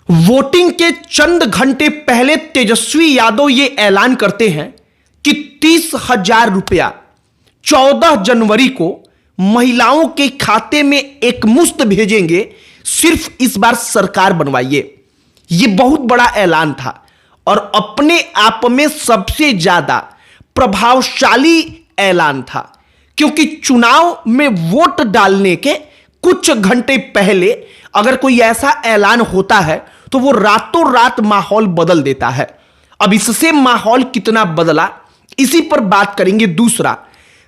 Voting के चंद घंटे पहले तेजस्वी यादव ये ऐलान करते हैं कि 30,000 रुपया 14 जनवरी को महिलाओं के खाते में एक मुश्त भेजेंगे, सिर्फ इस बार सरकार बनवाइए। यह बहुत बड़ा ऐलान था और अपने आप में सबसे ज्यादा प्रभावशाली ऐलान था, क्योंकि चुनाव में वोट डालने के कुछ घंटे पहले अगर कोई ऐसा ऐलान होता है तो वो रातों रात माहौल बदल देता है। अब इससे माहौल कितना बदला, इसी पर बात करेंगे। दूसरा,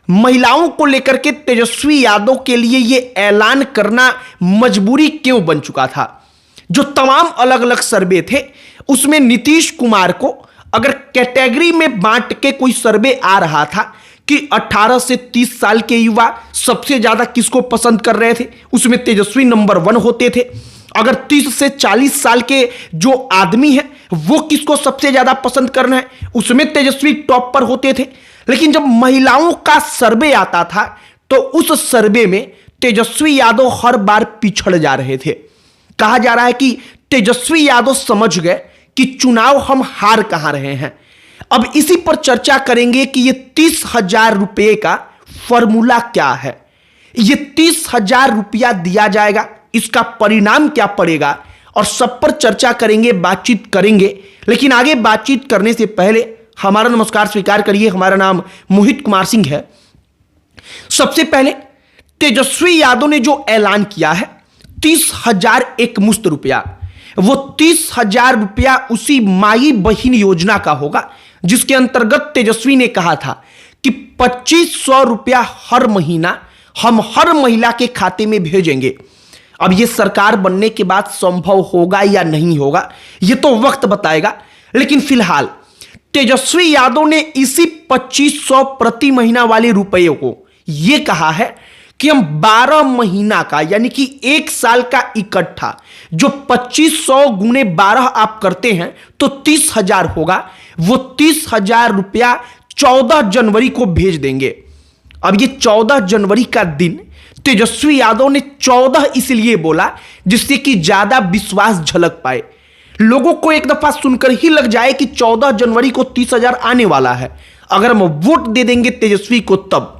महिलाओं को लेकर के तेजस्वी यादव के लिए यह ऐलान करना मजबूरी क्यों बन चुका था। जो तमाम अलग अलग सर्वे थे उसमें नीतीश कुमार को अगर कैटेगरी में बांट के कोई सर्वे आ रहा था कि 18 से 30 साल के युवा सबसे ज्यादा किसको पसंद कर रहे थे, उसमें तेजस्वी नंबर 1 होते थे। अगर 30 से 40 साल के जो आदमी है वो किसको सबसे ज्यादा पसंद करना है, उसमें तेजस्वी टॉप पर होते थे। लेकिन जब महिलाओं का सर्वे आता था तो उस सर्वे में तेजस्वी यादव हर बार पिछड़ जा रहे थे। कहा जा रहा है कि तेजस्वी यादव समझ गए कि चुनाव हम हार कहां रहे हैं। अब इसी पर चर्चा करेंगे कि यह 30,000 रुपये का फॉर्मूला क्या है। यह 30,000 रुपया दिया जाएगा, इसका परिणाम क्या पड़ेगा, और सब पर चर्चा करेंगे, बातचीत करेंगे। लेकिन आगे बातचीत करने से पहले हमारा नमस्कार स्वीकार करिए। हमारा नाम मोहित कुमार सिंह है। सबसे पहले तेजस्वी यादव ने जो ऐलान किया है 30,000 एक मुश्त रुपया, वो 30,000 रुपया उसी माई बहिन योजना का होगा जिसके अंतर्गत तेजस्वी ने कहा था कि 2,500 रुपया हर महीना हम हर महिला के खाते में भेजेंगे। अब यह सरकार बनने के बाद संभव होगा या नहीं होगा यह तो वक्त बताएगा, लेकिन फिलहाल तेजस्वी यादव ने इसी 2,500 प्रति महीना वाले रुपये को यह कहा है कि हम 12 महीना का यानी कि 1 साल का इकट्ठा जो 2,500 गुने 12 आप करते हैं तो 30,000 होगा, वो 30,000 रुपया 14 जनवरी को भेज देंगे। अब ये 14 जनवरी का दिन तेजस्वी यादव ने 14 इसलिए बोला जिससे कि ज्यादा विश्वास झलक पाए, लोगों को एक दफा सुनकर ही लग जाए कि 14 जनवरी को 30,000 आने वाला है। अगर हम वोट दे देंगे तेजस्वी को तब,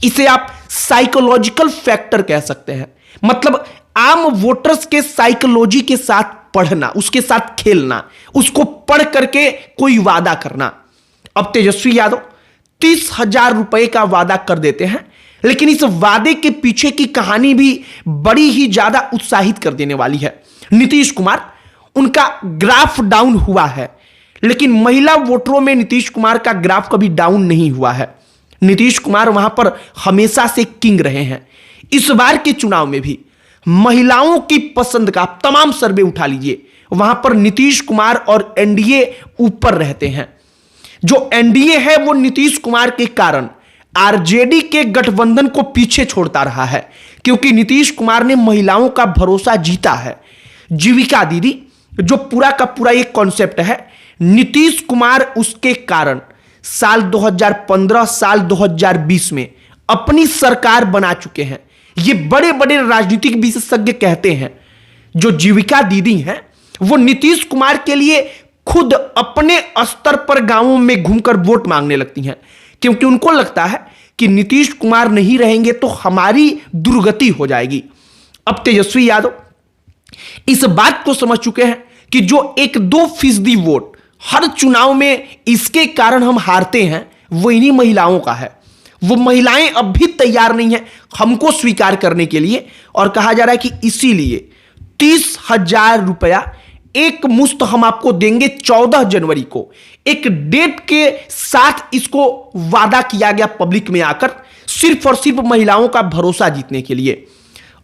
इसे आप साइकोलॉजिकल फैक्टर कह सकते हैं। मतलब आम वोटर्स के साइकोलॉजी के साथ पढ़ना, उसके साथ खेलना, उसको पढ़ करके कोई वादा करना। अब तेजस्वी यादव 30,000 रुपए का वादा कर देते हैं, लेकिन इस वादे के पीछे की कहानी भी बड़ी ही ज्यादा उत्साहित कर देने वाली है। नीतीश कुमार, उनका ग्राफ डाउन हुआ है, लेकिन महिला वोटरों में नीतीश कुमार का ग्राफ कभी डाउन नहीं हुआ है। नीतीश कुमार वहां पर हमेशा से किंग रहे हैं। इस बार के चुनाव में भी महिलाओं की पसंद का तमाम सर्वे उठा लीजिए, वहां पर नीतीश कुमार और एनडीए ऊपर रहते हैं। जो एनडीए है वो नीतीश कुमार के कारण आरजेडी के गठबंधन को पीछे छोड़ता रहा है, क्योंकि नीतीश कुमार ने महिलाओं का भरोसा जीता है। जीविका दीदी जो पूरा का पूरा एक कॉन्सेप्ट है, नीतीश कुमार उसके कारण साल 2015 साल 2020 में अपनी सरकार बना चुके हैं। ये बड़े बड़े राजनीतिक विशेषज्ञ कहते हैं जो जीविका दीदी हैं वो नीतीश कुमार के लिए खुद अपने स्तर पर गांवों में घूमकर वोट मांगने लगती हैं, क्योंकि उनको लगता है कि नीतीश कुमार नहीं रहेंगे तो हमारी दुर्गति हो जाएगी। अब तेजस्वी यादव इस बात को समझ चुके हैं कि जो 1-2% वोट हर चुनाव में इसके कारण हम हारते हैं वो इन्हीं महिलाओं का है। वो महिलाएं अब भी तैयार नहीं है हमको स्वीकार करने के लिए, और कहा जा रहा है कि इसीलिए 30,000 रुपया एक मुश्त हम आपको देंगे 14 जनवरी को। एक डेट के साथ इसको वादा किया गया पब्लिक में आकर, सिर्फ और सिर्फ महिलाओं का भरोसा जीतने के लिए।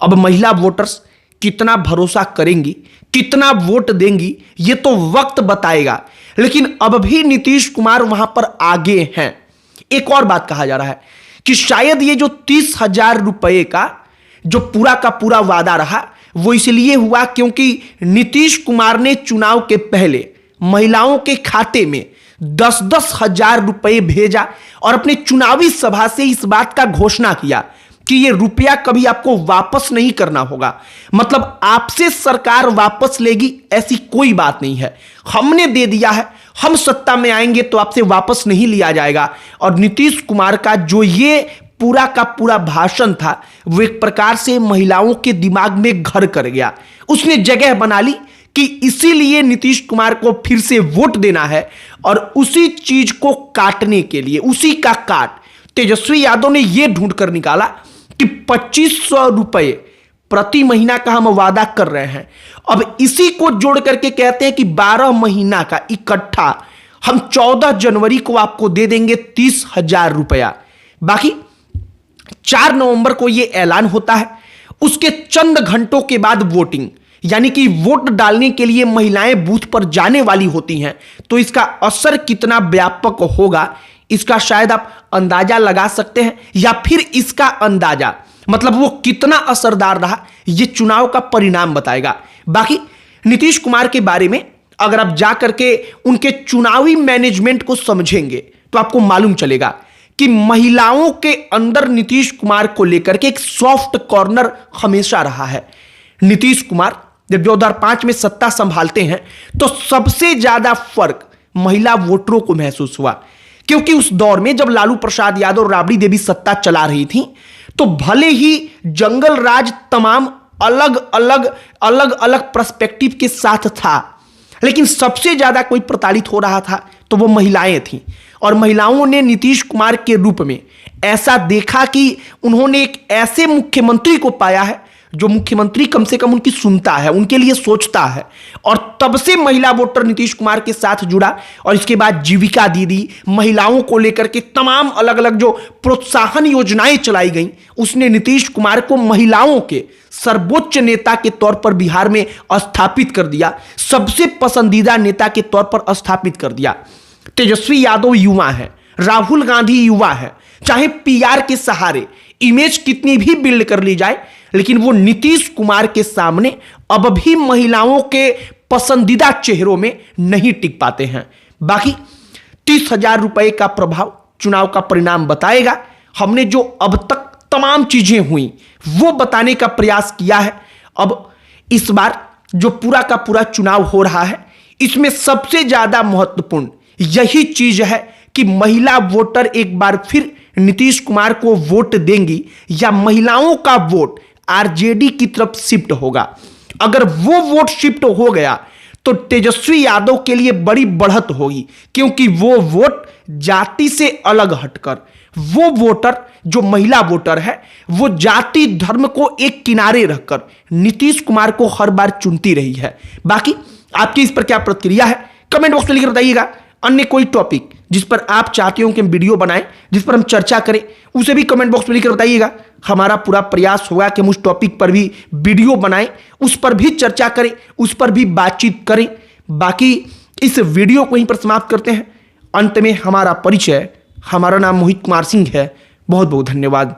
अब महिला वोटर्स कितना भरोसा करेंगी, कितना वोट देंगी, ये तो वक्त बताएगा, लेकिन अब भी नीतीश कुमार वहां पर आगे हैं। एक और बात कहा जा रहा है कि शायद ये जो 30,000 रुपए का जो पूरा का पूरा वादा रहा वो इसलिए हुआ क्योंकि नीतीश कुमार ने चुनाव के पहले महिलाओं के खाते में 10-10 हजार रुपए भेजा और अपने चुनावी सभा से इस बात का घोषणा किया कि ये रुपया कभी आपको वापस नहीं करना होगा। मतलब आपसे सरकार वापस लेगी ऐसी कोई बात नहीं है। हमने दे दिया है, हम सत्ता में आएंगे तो आपसे वापस नहीं लिया जाएगा। और नीतीश कुमार का जो ये पूरा का पूरा भाषण था वो एक प्रकार से महिलाओं के दिमाग में घर कर गया। उसने जगह बना ली कि इसीलिए नीतीश कुमार को फिर से वोट देना है और उसी चीज को काटने के लिए, उसी का काट तेजस्वी यादव ने यह ढूंढ कर निकाला कि 2500 रुपए प्रति महीना का हम वादा कर रहे हैं। अब इसी को जोड़ करके कहते हैं कि 12 महीना का इकट्ठा हम 14 जनवरी को आपको दे देंगे 30,000 रुपया। बाकी 4 नवंबर को यह ऐलान होता है। उसके चंद घंटों के बाद वोटिंग, यानी कि वोट डालने के लिए महिलाएं बूथ पर जाने वाली होती हैं। तो इसका असर कितना व्यापक होगा इसका शायद आप अंदाजा लगा सकते हैं, या फिर इसका अंदाजा मतलब वो कितना असरदार रहा ये चुनाव का परिणाम बताएगा। बाकी नीतीश कुमार के बारे में अगर आप जा करके उनके चुनावी मैनेजमेंट को समझेंगे तो आपको मालूम चलेगा कि महिलाओं के अंदर नीतीश कुमार को लेकर के एक सॉफ्ट कॉर्नर हमेशा रहा है। नीतीश कुमार जब 2005 में सत्ता संभालते हैं तो सबसे ज्यादा फर्क महिला वोटरों को महसूस हुआ, क्योंकि उस दौर में जब लालू प्रसाद यादव और राबड़ी देवी सत्ता चला रही थी तो भले ही जंगल राज तमाम अलग अलग पर्सपेक्टिव के साथ था, लेकिन सबसे ज्यादा कोई प्रताड़ित हो रहा था तो वो महिलाएं थीं। और महिलाओं ने नीतीश कुमार के रूप में ऐसा देखा कि उन्होंने एक ऐसे मुख्यमंत्री को पाया है जो मुख्यमंत्री कम से कम उनकी सुनता है, उनके लिए सोचता है। और तब से महिला वोटर नीतीश कुमार के साथ जुड़ा। और इसके बाद जीविका दीदी, महिलाओं को लेकर के तमाम अलग अलग जो प्रोत्साहन योजनाएं चलाई गई, उसने नीतीश कुमार को महिलाओं के सर्वोच्च नेता के तौर पर बिहार में स्थापित कर दिया, सबसे पसंदीदा नेता के तौर पर स्थापित कर दिया। तेजस्वी यादव युवा है, राहुल गांधी युवा है, चाहे पीआर के सहारे इमेज कितनी भी बिल्ड कर ली जाए, लेकिन वो नीतीश कुमार के सामने अब भी महिलाओं के पसंदीदा चेहरों में नहीं टिक पाते हैं। बाकी 30,000 रुपए का प्रभाव चुनाव का परिणाम बताएगा। हमने जो अब तक तमाम चीजें हुई वो बताने का प्रयास किया है। अब इस बार जो पूरा का पूरा चुनाव हो रहा है, इसमें सबसे ज्यादा महत्वपूर्ण यही चीज है कि महिला वोटर एक बार फिर नीतीश कुमार को वोट देंगी या महिलाओं का वोट आरजेडी की तरफ शिफ्ट होगा। अगर वो वोट शिफ्ट हो गया तो तेजस्वी यादव के लिए बड़ी बढ़त होगी, क्योंकि वो वोट जाति से अलग हटकर, वो वोटर जो महिला वोटर है वो जाति धर्म को एक किनारे रखकर नीतीश कुमार को हर बार चुनती रही है। बाकी आपकी इस पर क्या प्रतिक्रिया है कमेंट बॉक्स में लिखकर बताइएगा। अन्य कोई टॉपिक जिस पर आप चाहते हो कि हम वीडियो बनाएं, जिस पर हम चर्चा करें, उसे भी कमेंट बॉक्स में लिखकर बताइएगा। हमारा पूरा प्रयास होगा कि हम उस टॉपिक पर भी वीडियो बनाएं, उस पर भी चर्चा करें, उस पर भी बातचीत करें। बाकी इस वीडियो को यहीं पर समाप्त करते हैं। अंत में हमारा परिचय, हमारा नाम मोहित कुमार सिंह है। बहुत बहुत धन्यवाद।